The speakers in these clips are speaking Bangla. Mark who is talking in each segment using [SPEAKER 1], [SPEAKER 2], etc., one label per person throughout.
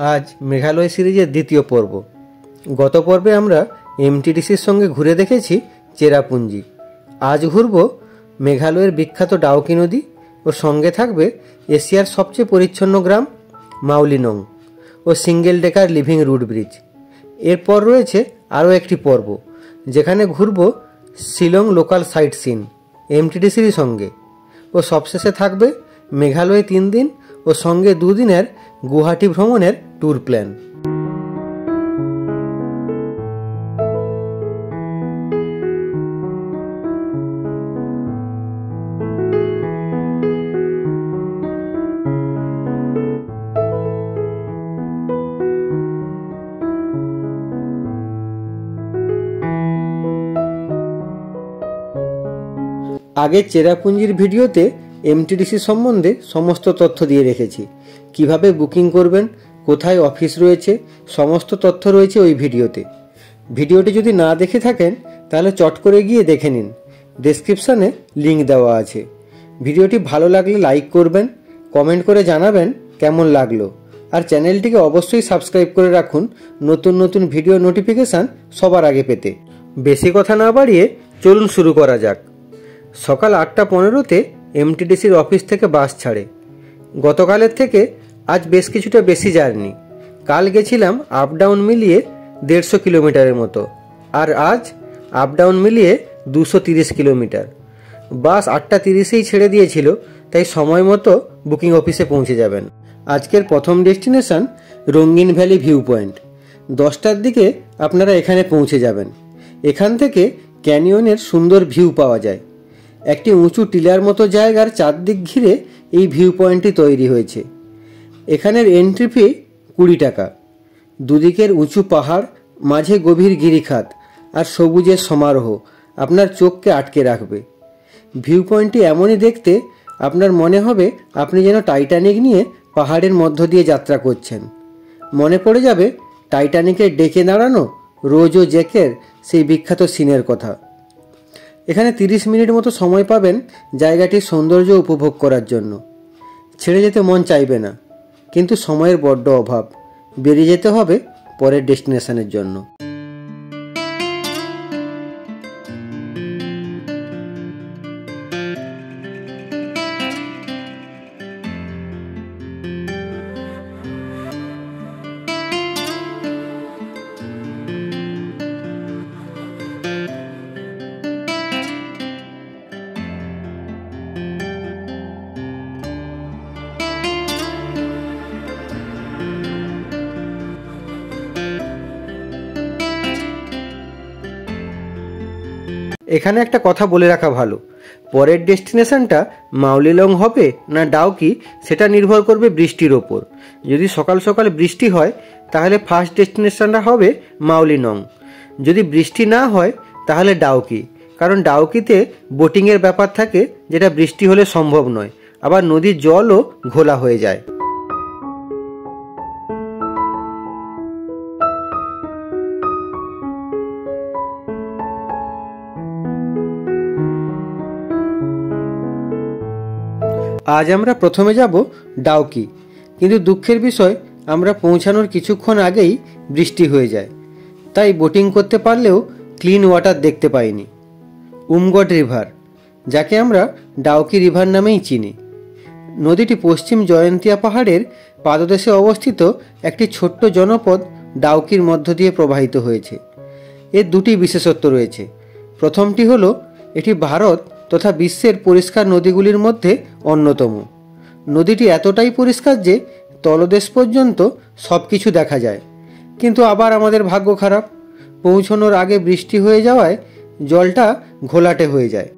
[SPEAKER 1] আজ মেঘালয় সিরিজের দ্বিতীয় পর্ব। গত পর্বে আমরা এমটিডিসির সঙ্গে ঘুরে দেখেছি চেরাপুঞ্জি। আজ ঘুরব মেঘালয়ের বিখ্যাত ডাউকি নদী ও সঙ্গে থাকবে এশিয়ার সবচেয়ে পরিচ্ছন্ন গ্রাম মাউলিনং ও single decker living root bridge. এরপর রয়েছে আরও একটি পর্ব যেখানে ঘুরব শিলং লোকাল সাইট সিন এমটিডিসির সঙ্গে, ও সবশেষে থাকবে মেঘালয়ে 3 দিন ও সঙ্গে 2 দিনের গুয়াহাটি ভ্রমণের ট্যুর প্ল্যান। আগে চেরাপুঞ্জির ভিডিওতে এমটিডিসি সম্বন্ধে সমস্ত তথ্য দিয়ে রেখেছি। কিভাবে বুকিং করবেন, কোথায় অফিস রয়েছে, সমস্ত তথ্য রয়েছে ওই ভিডিওতে। ভিডিওটি যদি না দেখে থাকেন তাহলে চট করে গিয়ে দেখে নিন, ডেসক্রিপশানে লিঙ্ক দেওয়া আছে। ভিডিওটি ভালো লাগলে লাইক করবেন, কমেন্ট করে জানাবেন কেমন লাগলো, আর চ্যানেলটিকে অবশ্যই সাবস্ক্রাইব করে রাখুন নতুন নতুন ভিডিও নোটিফিকেশান সবার আগে পেতে। বেশি কথা না বাড়িয়ে চলুন শুরু করা যাক। সকাল 8:15-তে এমটিডিসির অফিস থেকে বাস ছাড়ে। গতকালের থেকে আজ বেশ কিছুটা বেশি জার্নি। কাল গেছিলাম আপ ডাউন মিলিয়ে 150 কিলোমিটারের মতো, আর আজ আপ ডাউন মিলিয়ে 230 কিলোমিটার। বাস 8:30-এই ছেড়ে দিয়েছিল, তাই সময় মতো বুকিং অফিসে পৌঁছে যাবেন। আজকের প্রথম ডেস্টিনেশন রঙ্গিন ভ্যালি ভিউ পয়েন্ট। 10টার দিকে আপনারা এখানে পৌঁছে যাবেন। এখান থেকে ক্যানিয়নের সুন্দর ভিউ পাওয়া যায়। একটি উঁচু টিলার মতো জায়গার চারদিক ঘিরে এই ভিউ পয়েন্টটি তৈরি হয়েছে। এখানের এন্ট্রি ফি 20 টাকা। দুদিকের উঁচু পাহাড়, মাঝে গভীর গিরিখাত আর সবুজের সমারোহ আপনার চোখকে আটকে রাখবে। ভিউ পয়েন্টটি এমনই দেখতে, আপনার মনে হবে আপনি যেন টাইটানিক নিয়ে পাহাড়ের মধ্য দিয়ে যাত্রা করছেন। মনে পড়ে যাবে টাইটানিকের ডেকে দাঁড়ানো রোজ ও জ্যাকের সেই বিখ্যাত সিনের কথা। এখানে 30 মিনিট মতো সময় পাবেন জায়গাটির সৌন্দর্য উপভোগ করার জন্য। ছেড়ে যেতে মন চাইবে না, কিন্তু সময়ের বড্ড অভাব। বেরিয়ে যেতে হবে পরের ডেস্টিনেশনের জন্য। এখানে একটা কথা বলে রাখা ভালো, পরের ডেস্টিনেশনটা মাউলিলং হবে না ডাউকি সেটা নির্ভর করবে বৃষ্টির ওপর। যদি সকাল সকাল বৃষ্টি হয় তাহলে ফার্স্ট ডেস্টিনেশনটা হবে মাউলিনং। যদি বৃষ্টি না হয় তাহলে ডাউকি, কারণ ডাউকিতে বোটিংয়ের ব্যাপার থাকে যেটা বৃষ্টি হলে সম্ভব নয়, আবার নদীর জলও ঘোলা হয়ে যায়। আজ আমরা প্রথমে যাব ডাউকি, কিন্তু দুঃখের বিষয় আমরা পৌঁছানোর কিছুক্ষণ আগেই বৃষ্টি হয়ে যায়, তাই বোটিং করতে পারলেও ক্লিন ওয়াটার দেখতে পাইনি। উমগড রিভার, যাকে আমরা ডাউকি রিভার নামেই চিনি, নদীটি পশ্চিম জয়ন্তিয়া পাহাড়ের পাদদেশে অবস্থিত একটি ছোট্ট জনপদ ডাউকির মধ্য দিয়ে প্রবাহিত হয়েছে। এর দুটি বিশেষত্ব রয়েছে। প্রথমটি হলো এটি ভারত তথা বিশ্বের পরিষ্কার নদীগুলির মধ্যে অন্যতম। নদীটি এতটাই পরিষ্কার যে তলদেশ পর্যন্ত সব কিছু দেখা যায়। কিন্তু আবার আমাদের ভাগ্য খারাপ, পৌঁছানোর আগে বৃষ্টি হয়ে যাওয়ায় জলটা ঘোলাটে হয়ে যায়।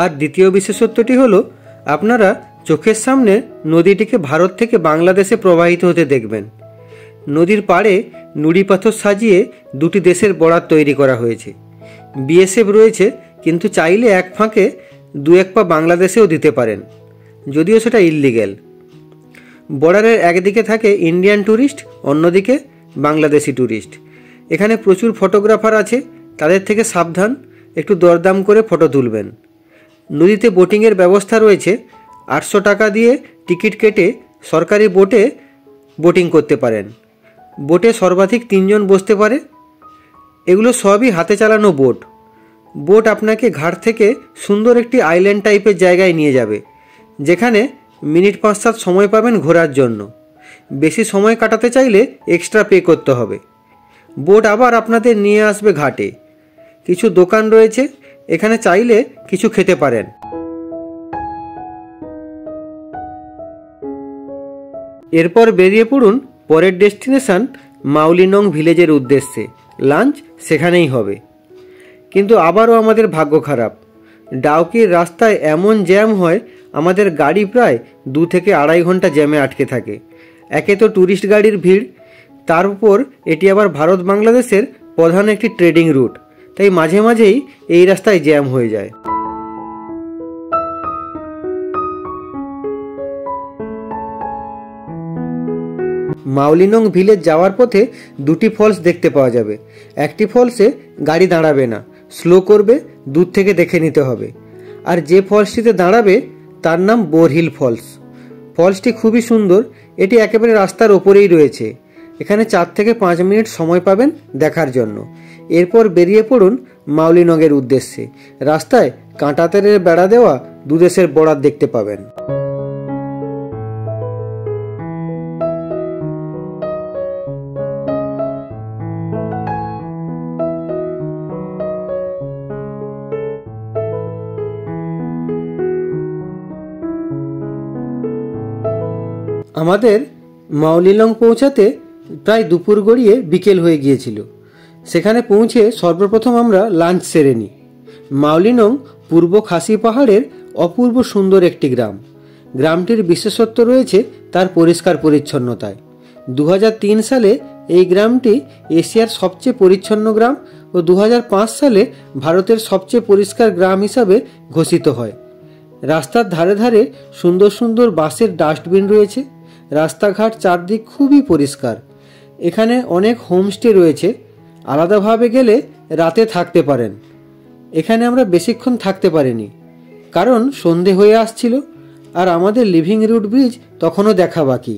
[SPEAKER 1] আর দ্বিতীয় বিশেষত্বটি হলো আপনারা চোখের সামনে নদীটিকে ভারত থেকে বাংলাদেশে প্রবাহিত হতে দেখবেন। নদীর পাড়ে নুড়ি পাথর সাজিয়ে দুটি দেশের বর্ডার তৈরি করা হয়েছে। বিএসএফ রয়েছে, কিন্তু চাইলে এক ফাঁকে দু এক পা বাংলাদেশেও দিতে পারেন, যদিও সেটা ইললিগ্যাল। বর্ডারের একদিকে থাকে ইন্ডিয়ান ট্যুরিস্ট, অন্যদিকে বাংলাদেশি ট্যুরিস্ট। এখানে প্রচুর ফটোগ্রাফার আছে, তাদের থেকে সাবধান, একটু দরদাম করে ফটো তুলবেন। নদীতে বোটিংয়ের ব্যবস্থা রয়েছে, 800 টাকা দিয়ে টিকিট কেটে সরকারি বোটে বোটিং করতে পারেন। বোটে সর্বাধিক 3 জন বসতে পারে। এগুলো সবই হাতে চালানো বোট। বোট আপনাকে ঘাট থেকে সুন্দর একটি আইল্যান্ড টাইপের জায়গায় নিয়ে যাবে, যেখানে মিনিট 5-7 সময় পাবেন ঘোরার জন্য। বেশি সময় কাটাতে চাইলে এক্সট্রা পে করতে হবে। বোট আবার আপনাদের নিয়ে আসবে ঘাটে। কিছু দোকান রয়েছে, এখানে চাইলে কিছু খেতে পারেন। এরপর বেরিয়ে পড়ুন পরের ডেস্টিনেশন মাউলিনং ভিলেজের উদ্দেশ্যে। লাঞ্চ সেখানেই হবে। কিন্তু আবারও আমাদের ভাগ্য খারাপ। ডাউকির রাস্তায় এমন জ্যাম হয়, আমাদের গাড়ি প্রায় 2 থেকে 2.5 ঘন্টা জ্যামে আটকে থাকে। একে তো ট্যুরিস্ট গাড়ির ভিড়, তার উপর এটি আবার ভারত বাংলাদেশের প্রধান একটি ট্রেডিং রুট, তাই মাঝে মাঝেই এই রাস্তায় জ্যাম হয়ে যায়। মাউলিনং ভিলেজ যাওয়ার পথে 2টি ফলস দেখতে পাওয়া যাবে। একটি ফলসে গাড়ি দাঁড়াবে না, স্লো করবে, দূর থেকে দেখে নিতে হবে। আর যে ফলসটিতে দাঁড়াবে তার নাম বোরহিল ফলস। ফলসটি খুবই সুন্দর, এটি একেবারে রাস্তার ওপরেই রয়েছে। এখানে 4 থেকে 5 মিনিট সময় পাবেন দেখার জন্য। এরপর বেরিয়ে পড়ুন মাউলিনংয়ের উদ্দেশ্যে। রাস্তায় কাঁটাতারের বেড়া দেওয়া দুদেশের বর্ডার দেখতে পাবেন। আমাদের মাউলিনং পৌঁছাতে প্রায় দুপুর গড়িয়ে বিকেল হয়ে গিয়েছিল। সেখানে পৌঁছে সর্বপ্রথম আমরা লাঞ্চ সেরে নিই। মাউলিনং পূর্ব খাসি পাহাড়ের অপূর্ব সুন্দর একটি গ্রাম। গ্রামটির বিশেষত্ব রয়েছে তার পরিষ্কার পরিচ্ছন্নতায়। 2003 সালে এই গ্রামটি এশিয়ার সবচেয়ে পরিচ্ছন্ন গ্রাম ও 2005 সালে ভারতের সবচেয়ে পরিষ্কার গ্রাম হিসাবে ঘোষিত হয়। রাস্তার ধারে ধারে সুন্দর সুন্দর বাঁশের ডাস্টবিন রয়েছে। রাস্তাঘাট চারদিক খুবই পরিষ্কার। এখানে অনেক হোমস্টে রয়েছে, আলাদাভাবে গেলে রাতে থাকতে পারেন। এখানে আমরা বেশিক্ষণ থাকতে পারিনি, কারণ সন্ধে হয়ে আসছিল আর আমাদের লিভিং রুট ব্রিজ তখনও দেখা বাকি।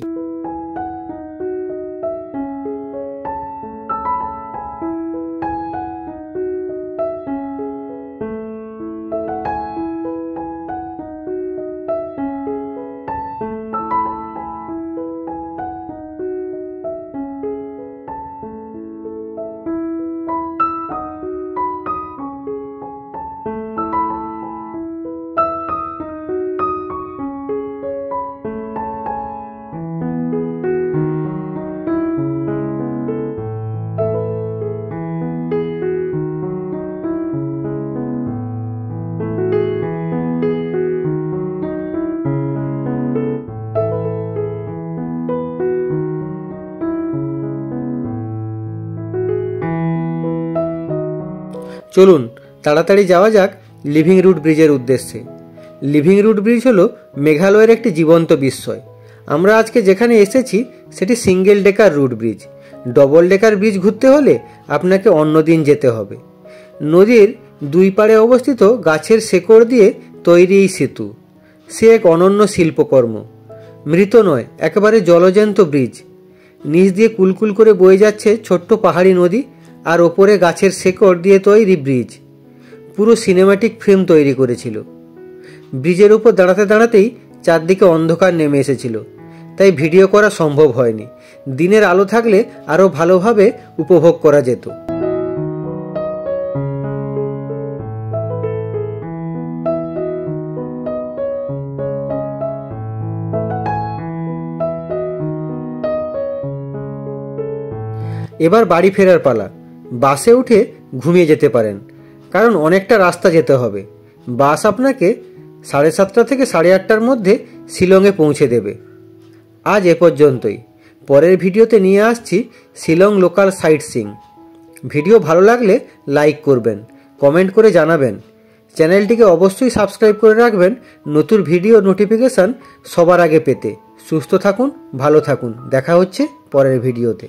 [SPEAKER 1] চলুন তাড়াতাড়ি যাওয়া যাক লিভিং রুট ব্রিজের উদ্দেশ্যে। লিভিং রুট ব্রিজ হলো মেঘালয়ের একটি জীবন্ত বিস্ময়। আমরা আজকে যেখানে এসেছি সেটি single decker root bridge. Double decker bridge ঘুরতে হলে আপনাকে অন্য দিন যেতে হবে। নদীর দুই পাড়ে অবস্থিত গাছের শেকড় দিয়ে তৈরি এই সেতু, সে এক অনন্য শিল্পকর্ম। মৃত নয়, একেবারে জলজ্যান্ত ব্রিজ। নিচ দিয়ে কুলকুল করে বয়ে যাচ্ছে ছোট্ট পাহাড়ি নদী, আর ওপরে গাছের শেকড় দিয়ে তৈরি ব্রিজ। পুরো সিনেম্যাটিক ফিল্ম তৈরি করেছিল। ব্রিজের উপর দাঁড়াতে দাঁড়াতেই চারদিকে অন্ধকার নেমে এসেছিল, তাই ভিডিও করা সম্ভব হয়নি। দিনের আলো থাকলে আরও ভালোভাবে উপভোগ করা যেত। এবার বাড়ি ফেরার পালা। বাসে উঠে ঘুমিয়ে যেতে পারেন, কারণ অনেকটা রাস্তা যেতে হবে। বাস আপনাকে 7:30 থেকে 8:30টার মধ্যে শিলংয়ে পৌঁছে দেবে। আজ এ পর্যন্তই। পরের ভিডিওতে নিয়ে আসছি Shillong local site seeing. Video ভালো লাগলে লাইক করবেন, কমেন্ট করে জানাবেন। চ্যানেলটিকে অবশ্যই সাবস্ক্রাইব করে রাখবেন নতুন ভিডিও নোটিফিকেশান সবার আগে পেতে। সুস্থ থাকুন, ভালো থাকুন। দেখা হচ্ছে পরের ভিডিওতে।